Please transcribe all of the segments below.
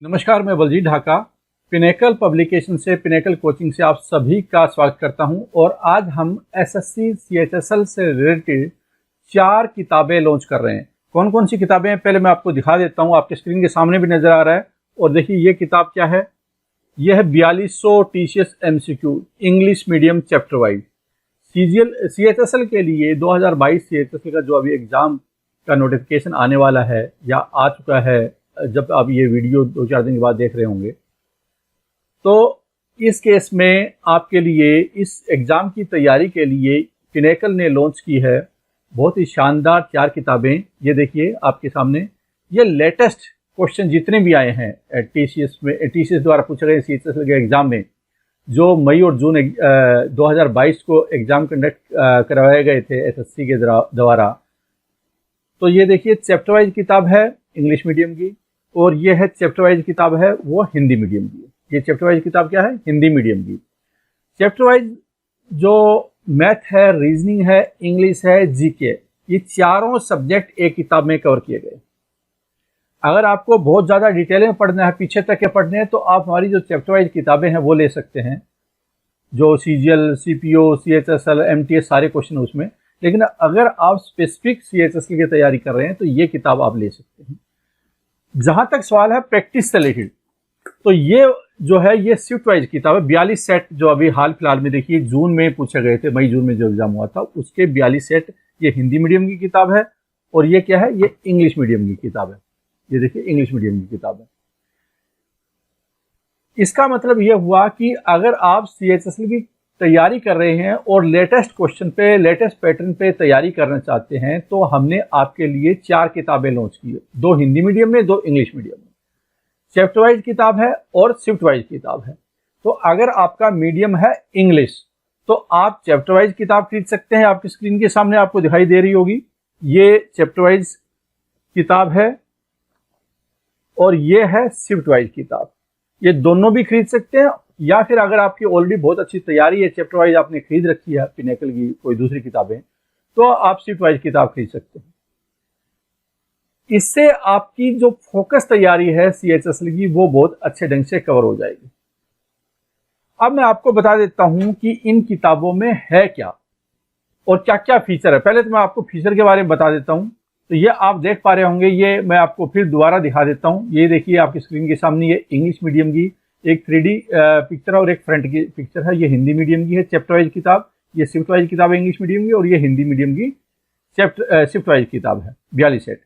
नमस्कार, मैं Baljeet Dhaka pinnacle publication से पिनेकल कोचिंग से आप सभी का स्वागत करता हूं। और आज हम एसएससी सीएचएसएल से रिलेटेड 4 किताबें लॉन्च कर रहे हैं। कौन कौन सी किताबें हैं पहले मैं आपको दिखा देता हूं। आपके स्क्रीन के सामने भी नजर आ रहा है। और देखिए ये किताब क्या है, यह है 4200 TCS MCQ English medium chapter wise CHSL के लिए 2022 सीएचएसएल का जो अभी एग्जाम का नोटिफिकेशन आने वाला है या आ चुका है, जब आप ये वीडियो 2-4 दिन के बाद देख रहे होंगे, तो इस केस में आपके लिए इस एग्ज़ाम की तैयारी के लिए पिनेकल ने लॉन्च की है बहुत ही शानदार 4 किताबें। ये देखिए आपके सामने, ये लेटेस्ट क्वेश्चन जितने भी आए हैं टीसीएस द्वारा पूछे गए सीएचएसएल के एग्ज़ाम में, जो मई और जून 2022 को एग्ज़ाम कंडक्ट करवाए गए थे एसएससी के द्वारा। तो ये देखिए चैप्टर वाइज किताब है इंग्लिश मीडियम की, और ये है चैप्टर वाइज किताब है वो हिंदी मीडियम की। ये चैप्टर वाइज किताब क्या है, हिंदी मीडियम की। चैप्टर वाइज जो मैथ है, रीजनिंग है, इंग्लिश है, जीके, ये चारों सब्जेक्ट एक किताब में कवर किए गए। अगर आपको बहुत ज़्यादा डिटेल में पढ़ना है, पीछे तक के पढ़ने हैं, तो आप हमारी जो चैप्टर वाइज किताबें हैं वो ले सकते हैं, जो सीजीएल, सीपीओ, सीएचएसएल, एमटीएस सारे क्वेश्चन उसमें। लेकिन अगर आप स्पेसिफिक सीएचएसएल की तैयारी कर रहे हैं तो ये किताब आप ले सकते हैं। जहां तक सवाल है प्रैक्टिस से रिलेटेड, तो ये जो है ये शिफ्ट वाइज किताब है। 42 सेट जो अभी हाल फिलहाल में देखिए जून में पूछे गए थे, मई जून में जो एग्जाम हुआ था उसके 42 सेट ये हिंदी मीडियम की किताब है। और ये क्या है, ये इंग्लिश मीडियम की किताब है। ये देखिए इंग्लिश मीडियम की किताब है। इसका मतलब ये हुआ कि अगर आप सीएचएसएल की तैयारी कर रहे हैं और लेटेस्ट क्वेश्चन पे, लेटेस्ट पैटर्न पे तैयारी करना चाहते हैं, तो हमने आपके लिए 4 किताबें लॉन्च की है, 2 हिंदी मीडियम में, 2 इंग्लिश मीडियम में। चैप्टर वाइज किताब है और शिफ्ट वाइज किताब है। तो अगर आपका मीडियम है इंग्लिश, तो आप चैप्टर वाइज किताब खरीद सकते हैं। आपकी स्क्रीन के सामने आपको दिखाई दे रही होगी, ये चैप्टर वाइज किताब है और ये है शिफ्ट वाइज किताब। ये दोनों भी खरीद सकते हैं, या फिर अगर आपकी ऑलरेडी बहुत अच्छी तैयारी है, चैप्टर वाइज आपने खरीद रखी है पिनेकल की कोई दूसरी किताबें, तो आप शिफ्ट वाइज किताब खरीद सकते हैं। इससे आपकी जो फोकस तैयारी है सीएचएसएल की वो बहुत अच्छे ढंग से कवर हो जाएगी। अब मैं आपको बता देता हूं कि इन किताबों में है क्या और क्या क्या फीचर है। पहले तो मैं आपको फीचर के बारे में बता देता हूं। तो ये आप देख पा रहे होंगे, ये मैं आपको फिर दोबारा दिखा देता हूं। ये देखिए आपकी स्क्रीन के सामने, ये इंग्लिश मीडियम की एक 3D पिक्चर और एक फ्रंट की पिक्चर है। ये हिंदी मीडियम की है चैप्टर वाइज किताब, ये शिफ्ट वाइज किताब है इंग्लिश मीडियम की, और ये हिंदी मीडियम की शिफ्ट वाइज किताब है 42 सेट।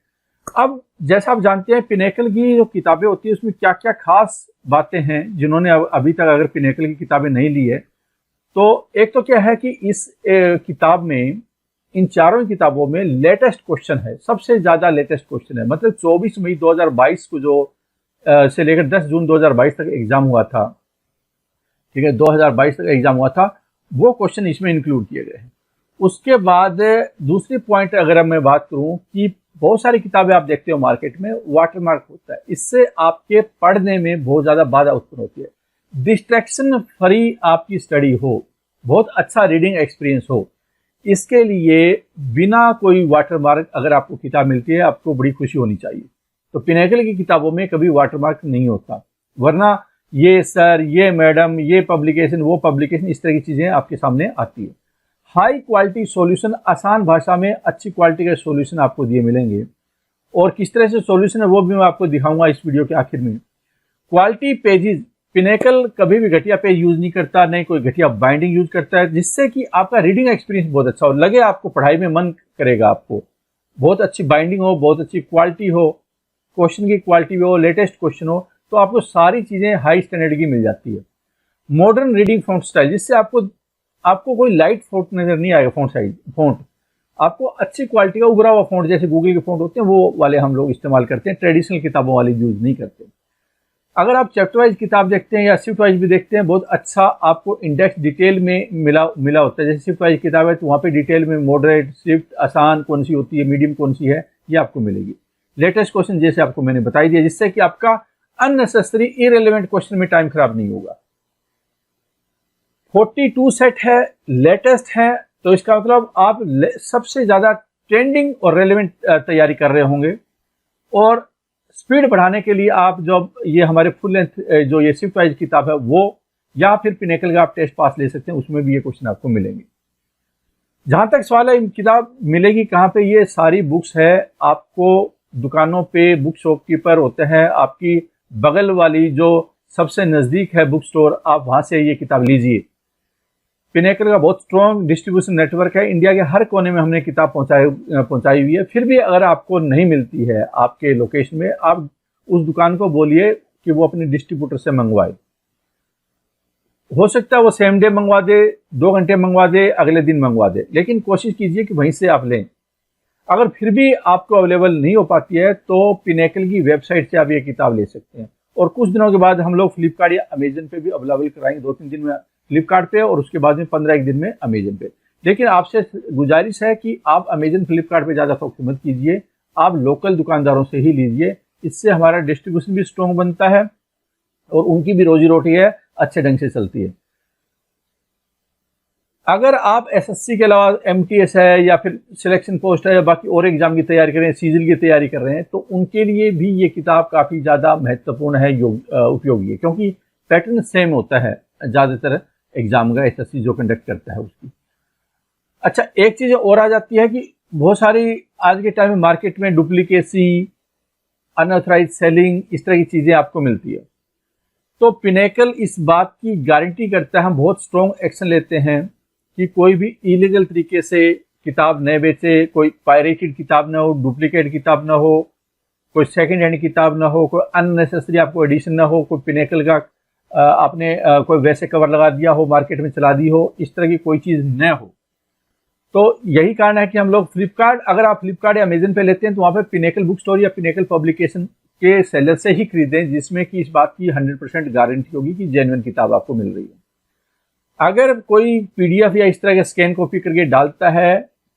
अब जैसा आप जानते हैं पिनेकल की जो किताबें होती है उसमें क्या क्या खास बातें हैं, जिन्होंने अभी तक अगर पिनेकल की किताबें नहीं ली है, तो एक तो क्या है कि इस किताब में, इन चारों किताबों में लेटेस्ट क्वेश्चन है, सबसे ज्यादा लेटेस्ट क्वेश्चन है। मतलब 24 मई 2022 को जो से लेकर 10 जून 2022 तक एग्जाम हुआ था, ठीक है, 2022 तक एग्जाम हुआ था, वो क्वेश्चन इसमें इंक्लूड किए गए हैं। उसके बाद दूसरी पॉइंट अगर मैं बात करूं कि बहुत सारी किताबें आप देखते हो मार्केट में वाटरमार्क होता है, इससे आपके पढ़ने में बहुत ज्यादा बाधा उत्पन्न होती है। डिस्ट्रैक्शन फ्री आपकी स्टडी हो, बहुत अच्छा रीडिंग एक्सपीरियंस हो, इसके लिए बिना कोई वाटरमार्क अगर आपको किताब मिलती है, आपको बड़ी खुशी होनी चाहिए। तो पिनेकल की किताबों में कभी वाटरमार्क नहीं होता, वरना ये सर, ये मैडम, ये पब्लिकेशन, वो पब्लिकेशन, इस तरह की चीजें आपके सामने आती है। हाई क्वालिटी सॉल्यूशन, आसान भाषा में अच्छी क्वालिटी के सॉल्यूशन आपको दिए मिलेंगे। और किस तरह से सॉल्यूशन है वो भी मैं आपको दिखाऊंगा इस वीडियो के आखिर में। क्वालिटी पेजेस, पिनेकल कभी भी घटिया पेज यूज नहीं करता, नहीं कोई घटिया बाइंडिंग यूज करता है, जिससे कि आपका रीडिंग एक्सपीरियंस बहुत अच्छा हो, लगे आपको पढ़ाई में मन करेगा। आपको बहुत अच्छी बाइंडिंग हो, बहुत अच्छी क्वालिटी हो, क्वेश्चन की क्वालिटी हो, लेटेस्ट क्वेश्चन हो, तो आपको सारी चीजें हाई स्टैंडर्ड की मिल जाती है। मॉडर्न रीडिंग फॉन्ट स्टाइल, जिससे आपको कोई लाइट फॉन्ट नजर नहीं आएगा। फॉन्ट आपको अच्छी क्वालिटी का उभरा हुआ फॉन्ट, जैसे गूगल के फॉन्ट होते हैं वो वाले हम लोग इस्तेमाल करते हैं, ट्रेडिशनल किताबों वाले यूज नहीं करते। अगर आप चैप्टर वाइज किताब देखते हैं या शिफ्ट वाइज भी देखते हैं, बहुत अच्छा आपको इंडेक्स डिटेल में मिला होता है। जैसे शिफ्ट वाइज किताब है तो वहाँ पे डिटेल में मॉडरेट, शिफ्ट, आसान कौन सी होती है, मीडियम कौन सी है, ये आपको मिलेगी। लेटेस्ट क्वेश्चन जैसे आपको मैंने बताई दिया, जिससे कि आपका अननेसेसरी इरेलेवेंट क्वेश्चन में टाइम खराब नहीं होगा। 42 सेट है, लेटेस्ट है, तो इसका मतलब आप सबसे ज्यादा ट्रेंडिंग और रेलेवेंट तैयारी कर रहे होंगे। और स्पीड बढ़ाने के लिए आप जब ये हमारे फुल लेंथ जो ये शिफ्ट वाइज किताब है वो, या फिर पिनेकल का आप टेस्ट पास ले सकते हैं, उसमें भी ये क्वेश्चन आपको मिलेंगे। जहां तक सवाल है किताब मिलेगी कहाँ पे, ये सारी बुक्स है आपको दुकानों पे, बुक शॉपकीपर होते हैं, आपकी बगल वाली जो सबसे नजदीक है बुक स्टोर, आप वहां से ये किताब लीजिए। पिनेकल का बहुत स्ट्रॉन्ग डिस्ट्रीब्यूशन नेटवर्क है, इंडिया के हर कोने में हमने किताब पहुंचाई हुई है। फिर भी अगर आपको नहीं मिलती है आपके लोकेशन में, आप उस दुकान को बोलिए कि वो अपने डिस्ट्रीब्यूटर से मंगवाए। हो सकता है वो सेम डे मंगवा दे, 2 घंटे मंगवा दे, अगले दिन मंगवा दे, लेकिन कोशिश कीजिए कि वहीं से आप लें। अगर फिर भी आपको अवेलेबल नहीं हो पाती है तो पिनेकल की वेबसाइट से आप ये किताब ले सकते हैं। और कुछ दिनों के बाद हम लोग फ्लिपकार्ट या अमेजन पे भी अवेलेबल कराएंगे, 2-3 दिन में फ्लिपकार्ट पे और उसके बाद में 15-1 दिन में अमेजन पे। लेकिन आपसे गुजारिश है कि आप अमेजन फ्लिपकार्ट पे ज़्यादा फोकस मत कीजिए, आप लोकल दुकानदारों से ही लीजिए। इससे हमारा डिस्ट्रीब्यूशन भी स्ट्रॉन्ग बनता है और उनकी भी रोजी रोटी है अच्छे ढंग से चलती है। अगर आप एसएससी के अलावा एमटीएस है या फिर सिलेक्शन पोस्ट है या बाकी और एग्जाम की तैयारी कर रहे हैं, सीजीएल की तैयारी कर रहे हैं, तो उनके लिए भी ये किताब काफ़ी ज़्यादा महत्वपूर्ण है, उपयोगी है, क्योंकि पैटर्न सेम होता है ज़्यादातर एग्जाम का, एसएससी जो कंडक्ट करता है उसकी। अच्छा, एक चीज़ और आ जाती है कि बहुत सारी आज के टाइम में मार्केट में डुप्लीकेसी, अनऑथराइज सेलिंग, इस तरह की चीज़ें आपको मिलती है। तो पिनेकल इस बात की गारंटी करता है, हम बहुत स्ट्रॉन्ग एक्शन लेते हैं कि कोई भी इलीगल तरीके से किताब न बेचे, कोई पायरेटेड किताब ना हो, डुप्लीकेट किताब ना हो, कोई सेकंड हैंड किताब ना हो, कोई अननेसेसरी आपको एडिशन ना हो, कोई पिनेकल का आपने कोई वैसे कवर लगा दिया हो, मार्केट में चला दी हो, इस तरह की कोई चीज़ न हो। तो यही कारण है कि हम लोग फ्लिपकार्ट, अगर आप फ्लिपकार्ट या अमेजन पे लेते हैं तो वहाँ पे पिनेकल बुक स्टोर या पिनेकल पब्लिकेशन के सेलर से ही खरीदें, जिसमें कि इस बात की 100% गारंटी होगी कि जेन्युइन किताब आपको मिल रही है। अगर कोई पीडीएफ या इस तरह के स्कैन कॉपी करके डालता है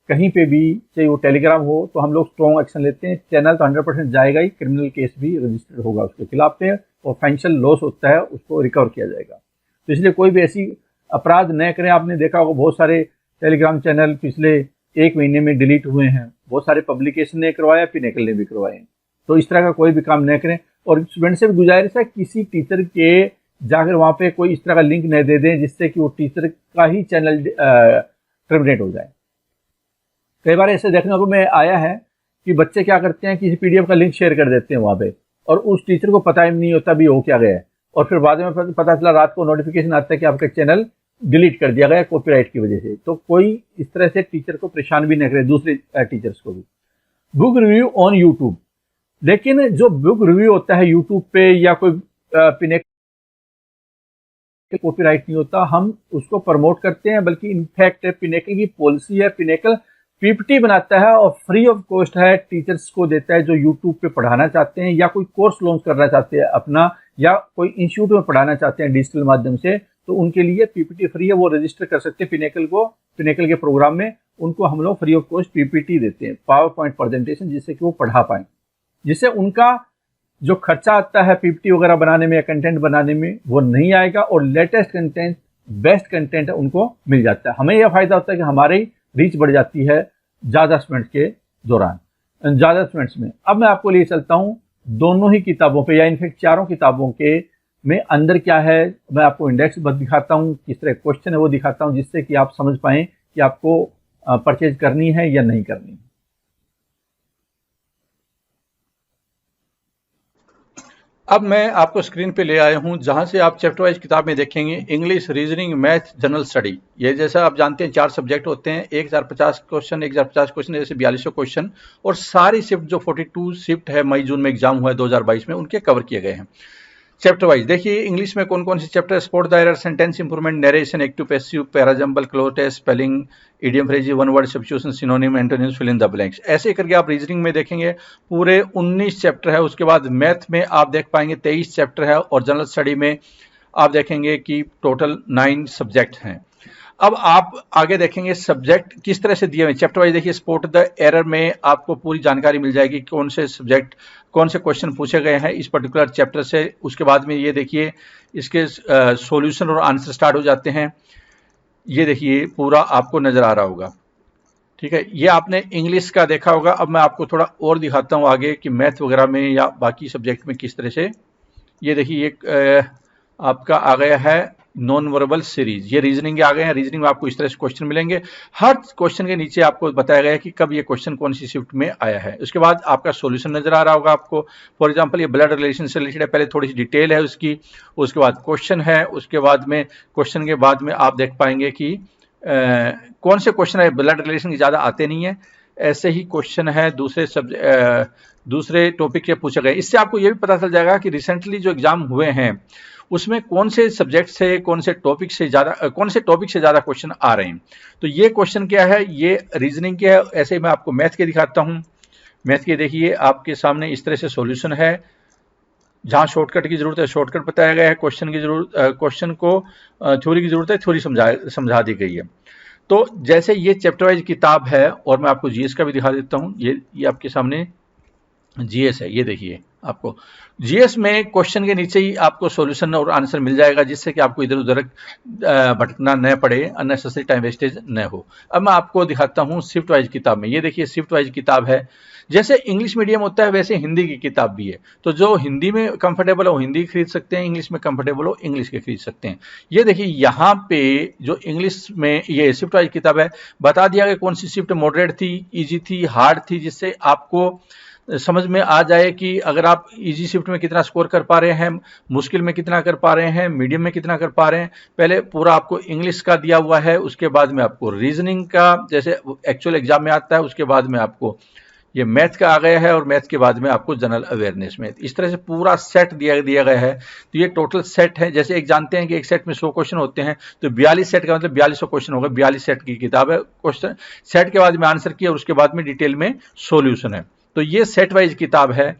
कहीं पे भी, चाहे वो टेलीग्राम हो, तो हम लोग स्ट्रॉन्ग एक्शन लेते हैं। चैनल तो 100% जाएगा ही, क्रिमिनल केस भी रजिस्टर्ड होगा उसके खिलाफ पे, और फाइनेंशियल लॉस होता है उसको रिकवर किया जाएगा। तो इसलिए कोई भी ऐसी अपराध न करें। आपने देखा होगा बहुत सारे टेलीग्राम चैनल पिछले 1 महीने में डिलीट हुए हैं, बहुत सारे पब्लिकेशन ने करवाया, पिनेकल ने भी करवाए। तो इस तरह का कोई भी काम न करें। और स्टूडेंट से भी गुजारिश है, किसी टीचर के जाकर वहाँ पे कोई इस तरह का लिंक न दे दें जिससे कि वो टीचर का ही चैनल टर्मिनेट हो जाए। कई बार ऐसे देखने को में आया है कि बच्चे क्या करते हैं, किसी पीडीएफ का लिंक शेयर कर देते हैं वहाँ पे, और उस टीचर को पता ही नहीं होता भी हो क्या गया है, और फिर बाद में पता चला रात को नोटिफिकेशन आता है कि आपका चैनल डिलीट कर दिया गया कॉपीराइट की वजह से। तो कोई इस तरह से टीचर को परेशान भी न करे, दूसरे टीचर्स को भी। बुक रिव्यू ऑन यूट्यूब, लेकिन जो बुक रिव्यू होता है यूट्यूब पे या कोई पिनेकल कॉपीराइट नहीं होता, हम उसको प्रमोट करते हैं, बल्कि इनफैक्ट पिनेकल की पॉलिसी है, पिनेकल पीपीटी बनाता है और फ्री ऑफ कॉस्ट है टीचर्स को देता है जो यूट्यूब पे पढ़ाना चाहते हैं या कोई कोर्स लॉन्च करना चाहते हैं अपना, या कोई इंस्टीट्यूट में पढ़ाना चाहते हैं डिजिटल माध्यम से, तो उनके लिए पीपीटी फ्री है, वो रजिस्टर कर सकते हैं पिनेकल को। पिनेकल के प्रोग्राम में उनको हम लोग फ्री ऑफ कॉस्ट पीपीटी देते हैं, पावर पॉइंट प्रेजेंटेशन, जिससे कि वो पढ़ा पाएं, जिससे उनका जो खर्चा आता है पीपीटी वगैरह बनाने में या कंटेंट बनाने में वो नहीं आएगा, और लेटेस्ट कंटेंट, बेस्ट कंटेंट उनको मिल जाता है। हमें यह फायदा होता है कि हमारी रीच बढ़ जाती है ज़्यादा स्टूडेंट्स के दौरान, ज़्यादा स्टूडेंट्स में। अब मैं आपको ले चलता हूँ दोनों ही किताबों पे, या इनफैक्ट चारों किताबों के में अंदर क्या है। मैं आपको इंडेक्स बस दिखाता हूँ, किस तरह क्वेश्चन है वो दिखाता हूँ, जिससे कि आप समझ पाएँ कि आपको परचेज करनी है या नहीं करनी है। अब मैं आपको स्क्रीन पे ले आया हूं, जहां से आप चैप्टर वाइज किताब में देखेंगे English, reasoning, math, general study. ये जैसा आप जानते हैं 4 सब्जेक्ट होते हैं, 1050 क्वेश्चन, 1050 क्वेश्चन, जैसे 4200 क्वेश्चन, और सारी शिफ्ट जो 42 शिफ्ट है मई जून में एग्जाम हुआ है 2022 में, उनके कवर किए गए हैं चैप्टर वाइज। देखिए इंग्लिश में कौन कौन से chapter, spot the error, sentence improvement, narration, active passive, parajumble, cloze test, spelling, idiom phrase, one word substitution, synonym, antonyms, fill in the blanks. ऐसे करके आप रीजनिंग में देखेंगे पूरे 19 चैप्टर है। उसके बाद मैथ में आप देख पाएंगे 23 चैप्टर है, और जनरल स्टडी में आप देखेंगे कि टोटल 9 सब्जेक्ट हैं। अब आप आगे देखेंगे सब्जेक्ट किस तरह से दिए हुए चैप्टर वाइज। देखिए स्पॉट द एरर में आपको पूरी जानकारी मिल जाएगी, कौन से सब्जेक्ट, कौन से क्वेश्चन पूछे गए हैं इस पर्टिकुलर चैप्टर से। उसके बाद में ये देखिए इसके सॉल्यूशन और आंसर स्टार्ट हो जाते हैं। ये देखिए पूरा आपको नजर आ रहा होगा। ठीक है, ये आपने इंग्लिश का देखा होगा। अब मैं आपको थोड़ा और दिखाता हूँ आगे कि मैथ वगैरह में या बाकी सब्जेक्ट में किस तरह से। ये देखिए ये आपका आ गया है नॉन वर्बल सीरीज, ये रीजनिंग के आ गए हैं। रीजनिंग में आपको इस तरह से क्वेश्चन मिलेंगे, हर क्वेश्चन के नीचे आपको बताया गया है कि कब ये क्वेश्चन कौन सी शिफ्ट में आया है। उसके बाद आपका सॉल्यूशन नजर आ रहा होगा आपको। फॉर एग्जांपल ये ब्लड रिलेशन से रिलेटेड है, पहले थोड़ी सी डिटेल है उसकी, उसके बाद क्वेश्चन है, उसके बाद में क्वेश्चन के बाद में आप देख पाएंगे कि कौन से क्वेश्चन है ब्लड रिलेशन की ज़्यादा आते नहीं है, ऐसे ही क्वेश्चन है दूसरे टॉपिक के पूछे गए। इससे आपको ये भी पता चल जाएगा कि रिसेंटली जो एग्जाम हुए हैं उसमें कौन से सब्जेक्ट से कौन से टॉपिक से ज़्यादा क्वेश्चन आ रहे हैं। तो ये क्वेश्चन क्या है, ये रीजनिंग के है। ऐसे ही मैं आपको मैथ के दिखाता हूँ। मैथ के देखिए आपके सामने इस तरह से सॉल्यूशन है, जहाँ शॉर्टकट की जरूरत है शॉर्टकट बताया गया है, क्वेश्चन को थ्योरी की जरूरत है थ्योरी समझा दी गई है। तो जैसे ये चैप्टर वाइज किताब है, और मैं आपको जीएस का भी दिखा देता हूँ। ये आपके सामने जीएस है, ये देखिए आपको जीएस में क्वेश्चन के नीचे ही आपको सॉल्यूशन और आंसर मिल जाएगा, जिससे कि आपको इधर उधर भटकना न पड़े, अननेसेसरी टाइम वेस्टेज न हो। अब मैं आपको दिखाता हूँ शिफ्ट वाइज किताब में। ये देखिए शिफ्ट वाइज किताब है। जैसे इंग्लिश मीडियम होता है वैसे हिंदी की किताब भी है। तो जो हिंदी में कंफर्टेबल हो हिंदी खरीद सकते हैं, इंग्लिश में कंफर्टेबल हो इंग्लिश के खरीद सकते हैं। ये देखिए यहाँ पे जो इंग्लिश में ये शिफ्ट वाइज किताब है, बता दिया गया कौन सी शिफ्ट मॉडरेट थी, इजी थी, हार्ड थी, जिससे आपको समझ में आ जाए कि अगर आप इजी शिफ्ट में कितना स्कोर कर पा रहे हैं, मुश्किल में कितना कर पा रहे हैं, मीडियम में कितना कर पा रहे हैं। पहले पूरा आपको इंग्लिश का दिया हुआ है, उसके बाद में आपको रीजनिंग का जैसे एक्चुअल एग्जाम में आता है, उसके बाद में आपको ये मैथ का आ गया है, और मैथ के बाद में आपको जनरल अवेयरनेस में। इस तरह से पूरा सेट दिया गया है। तो ये टोटल सेट है। जैसे एक जानते हैं कि एक सेट में 100 क्वेश्चन होते हैं, तो 42 सेट का मतलब 4200 क्वेश्चन होगा। 42 सेट की किताब है। क्वेश्चन सेट के बाद में आंसर किया और उसके बाद में डिटेल में सॉल्यूशन है। तो ये सेट वाइज किताब है,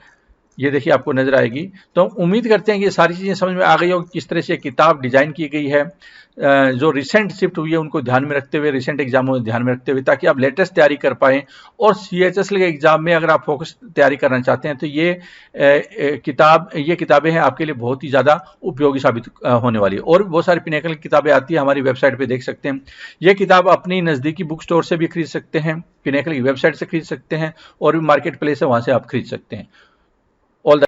ये देखिए आपको नजर आएगी। तो हम उम्मीद करते हैं कि ये सारी चीजें समझ में आ गई हो, किस तरह से किताब डिजाइन की गई है, जो रिसेंट शिफ्ट हुई है उनको ध्यान में रखते हुए, रिसेंट एग्जामों को ध्यान में रखते हुए, ताकि आप लेटेस्ट तैयारी कर पाएं। और सीएचएसएल के एग्जाम में अगर आप फोकस तैयारी करना चाहते हैं तो ये किताबें हैं आपके लिए बहुत ही ज़्यादा उपयोगी साबित होने वाली है। और भी बहुत सारी पिनेकल की किताबें आती है, हमारी वेबसाइट पर देख सकते हैं। ये किताब अपनी नज़दीकी बुक स्टोर से भी खरीद सकते हैं, पिनेकल की वेबसाइट से खरीद सकते हैं, और भी मार्केट प्लेस है वहाँ से आप खरीद सकते हैं। ऑल